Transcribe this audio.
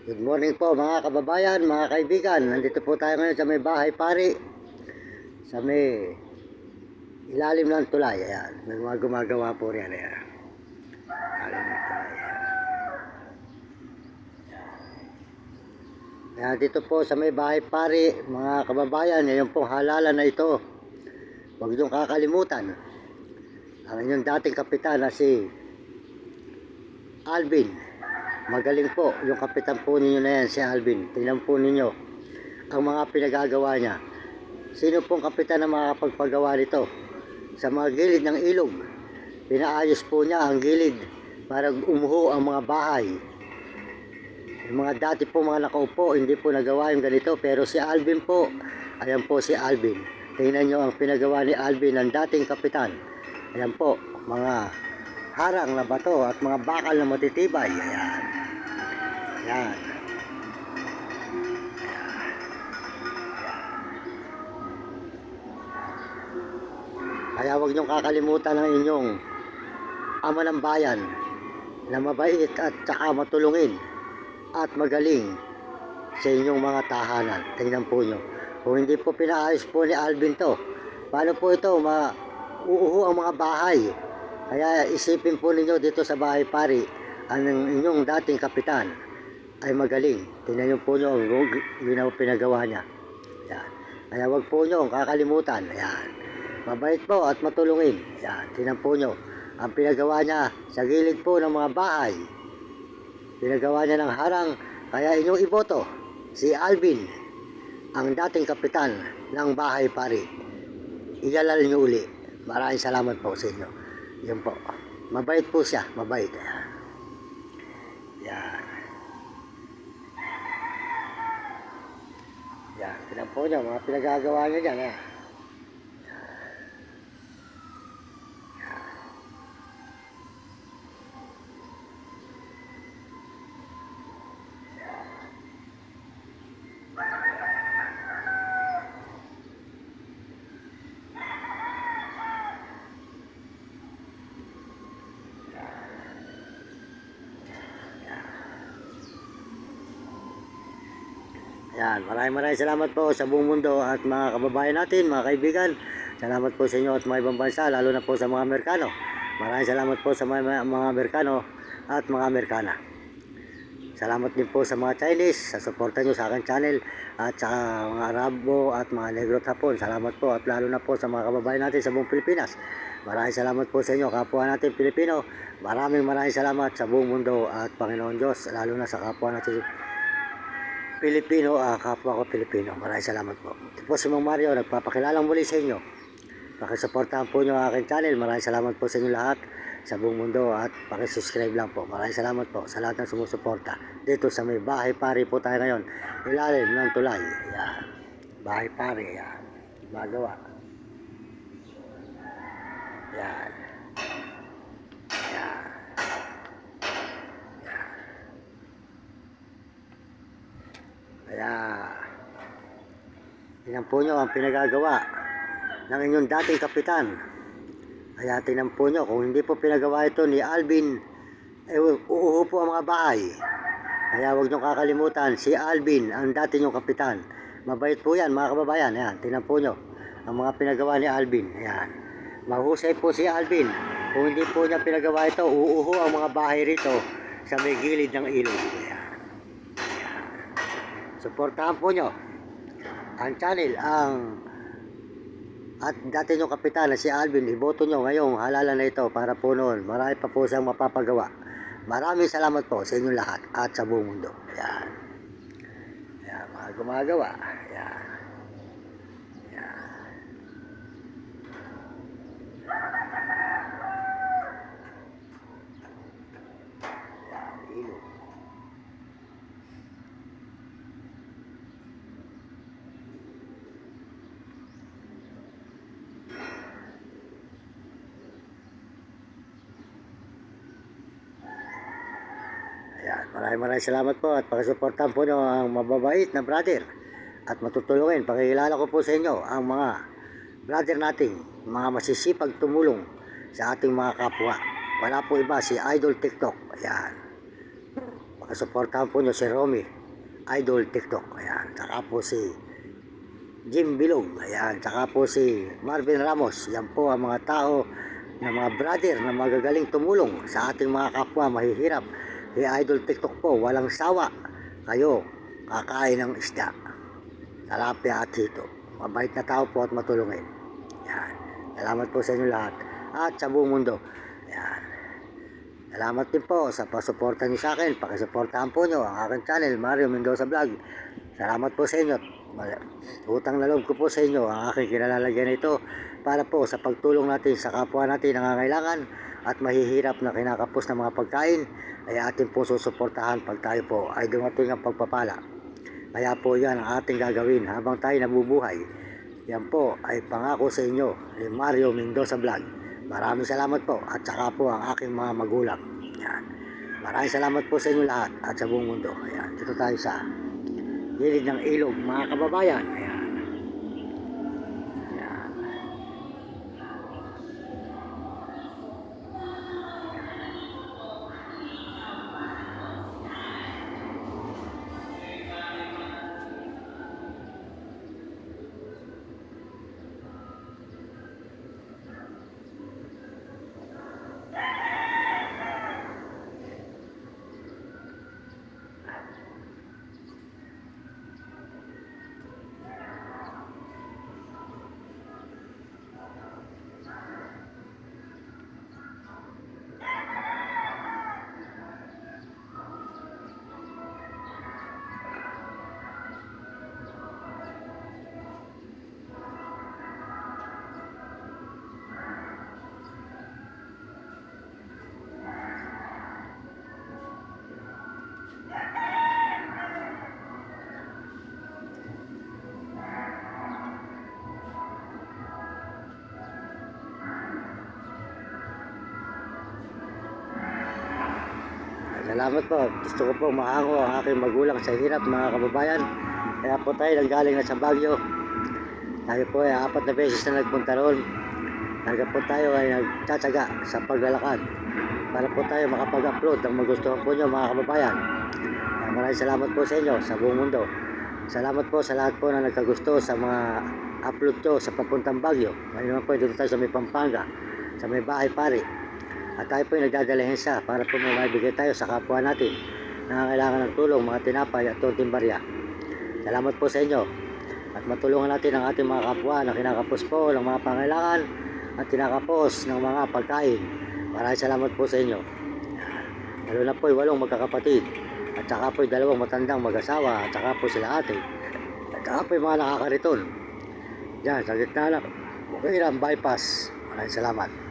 Good morning po mga kababayan, mga kaibigan. Nandito po tayo ngayon sa may bahay pari, sa may ilalim ng tulay. Ayan, may mga gumagawa po riyan. Ayan, ilalim ng tulay. Ayan, dito po sa may bahay pari, mga kababayan, ngayon pong halalan na ito. Huwag niyong kakalimutan ang inyong dating kapitan na si Alvin. Magaling po yung kapitan po ninyo na yan, si Alvin. Tingnan po ninyo ang mga pinagagawa niya. Sino pong kapitan na makakapagpagawa nito? Sa mga gilid ng ilog, pinaayos po niya ang gilid para umuho ang mga bahay. Yung mga dati po mga nakaupo, hindi po nagawa yung ganito. Pero si Alvin po, ayan po si Alvin. Tingnan nyo ang pinagawa ni Alvin ng dating kapitan. Ayan po, mga harang na bato at mga bakal na matitibay. Ayan. Ayan. Kaya huwag niyong kakalimutan ang inyong ama ng bayan na mabait at saka matulungin at magaling sa inyong mga tahanan. Tingnan po nyo. Kung hindi po pinaayos po ni Alvin to, paano po ito mauuho ang mga bahay? Kaya isipin po ninyo dito sa bahay pari, ang inyong dating kapitan ay magaling. Tingnan nyo po nyo ang pinagawa niya. Ayan. Kaya wag po nyo kakalimutan. Ayan. Mabait po at matulungin. Ayan. Tingnan po nyo ang pinagawa niya sa gilid po ng mga bahay. Pinagawa niya ng harang. Kaya inyong iboto si Alvin, ang dating kapitan ng bahay pari. Igalal nyo uli. Maraming salamat po sa inyo. Yan po. Mabait po siya. Mabait. Ayan. Yan. Yan. Tignan po niya. Mga pinagagawa niya dyan. Ayan. Yan, maraming salamat po sa buong mundo at mga kababayan natin, mga kaibigan. Salamat po sa inyo at mga ibang bansa, lalo na po sa mga Amerikano. Maraming salamat po sa mga Amerikano at mga Amerikana. Salamat din po sa mga Chinese, sa suporta nyo sa aking channel at sa mga Arabo at mga Negro at Hapon. Salamat po at lalo na po sa mga kababayan natin sa buong Pilipinas. Maraming salamat po sa inyo, kapwa natin Pilipino. Maraming salamat sa buong mundo at Panginoon Diyos, lalo na sa kapwa natin Pilipino, kapwa ko Pilipino. Maraming salamat po. Ito po si Mang Mario, nagpapakilalang muli sa inyo. Pakisuportahan po nyo ang aking channel. Maraming salamat po sa inyo lahat sa buong mundo at pakisubscribe lang po. Maraming salamat po sa lahat ng sumusuporta. Dito sa may bahay pari po tayo ngayon. Ilalim ng tulay. Yan. Bahay pari. Yan. Magawa. Yan. Yan. Kaya tingnan po nyo ang pinagagawa ng inyong dating kapitan. Kaya tingnan po nyo, kung hindi po pinagawa ito ni Alvin, uuho po ang mga bahay. Kaya huwag nyo kakalimutan si Alvin, ang dating yung kapitan. Mabait po yan mga kababayan. Ayan, tingnan po nyo ang mga pinagawa ni Alvin. Ayan. Mahusay po si Alvin. Kung hindi po niya pinagawa ito, uuho ang mga bahay rito sa may gilid ng ilog. Ayan. Suportahan po nyo ang channel, at dati nyo kapitan na si Alvin. Iboto nyo ngayong halalan na ito para po noon marami pa po siyang mapapagawa. Maraming salamat po sa inyong lahat at sa buong mundo. Ayan. Ayan, mga gumagawa. Ayan. Ayan. Ayan, ilog. Ayan, maraming salamat po at pakisuportahan po nyo ang mababait na brother at matutulungin. Pakikilala ko po sa inyo ang mga brother nating mga masisipag tumulong sa ating mga kapwa. Wala po iba, si Idol TikTok. Ayan, pakisuportahan po nyo si Romy. Idol TikTok. Ayan. Tsaka po si Jim Bilog. Ayan. Tsaka po si Marvin Ramos. Yan po ang mga tao na mga brother na magagaling tumulong sa ating mga kapwa mahihirap. Si Idol TikTok po, walang sawa. Kayo, kakain ng isda, talapia at hito. Mabait na tao po at matulungin. Yan. Salamat po sa inyo lahat at sa buong mundo. Yan. Salamat din po sa pasuporta niyo sa akin. Pakisuportahan po nyo ang aking channel, Mario Mendoza Vlog. Salamat po sa inyo. Utang na loob ko po sa inyo ang aking kinalalagyan nito para po sa pagtulong natin sa kapwa natin nangangailangan at mahihirap na kinakapos ng mga pagkain ay atin po susuportahan pag tayo po ay dumating ang pagpapala. Kaya po yan ang ating gagawin habang tayo nabubuhay. Yan po ay pangako sa inyo ni Mario Mendoza Vlog. Maraming salamat po at saka po ang aking mga magulang. Yan. Maraming salamat po sa inyo lahat at sa buong mundo. Ayan. Dito tayo sa gilid ng ilog mga kababayan. Ayan. Ayan. Salamat po. Gusto ko po mahango ang aking magulang sa hirap mga kababayan. Kaya po tayo nanggaling na sa Baguio. Tayo po ay 4 na beses na nagpunta roon. Talaga po tayo ay nagtsatsaga sa paglalakad para po tayo makapag-upload ang magustuhan po nyo mga kababayan. Kaya maraming salamat po sa inyo sa buong mundo. Salamat po sa lahat po na nagkagusto sa mga upload ko sa papuntang Baguio. Ngayon naman po dito tayo sa may Pampanga, sa may Bahay Pari. At tayo po ay nagdadalahensa para po maibigay tayo sa kapwa natin na kailangan ng tulong, mga tinapay at tunting barya. Salamat po sa inyo at matulungan natin ang ating mga kapwa na kinakapos po ng mga pangailangan at kinakapos ng mga pagkain. Maraming salamat po sa inyo. Lalo na po ay 8 magkakapatid at saka po ay 2 matandang mag-asawa at saka po sila ate at saka po ay mga nakakariton. Diyan sa gitna lang, Bukirang Bypass. Maraming salamat.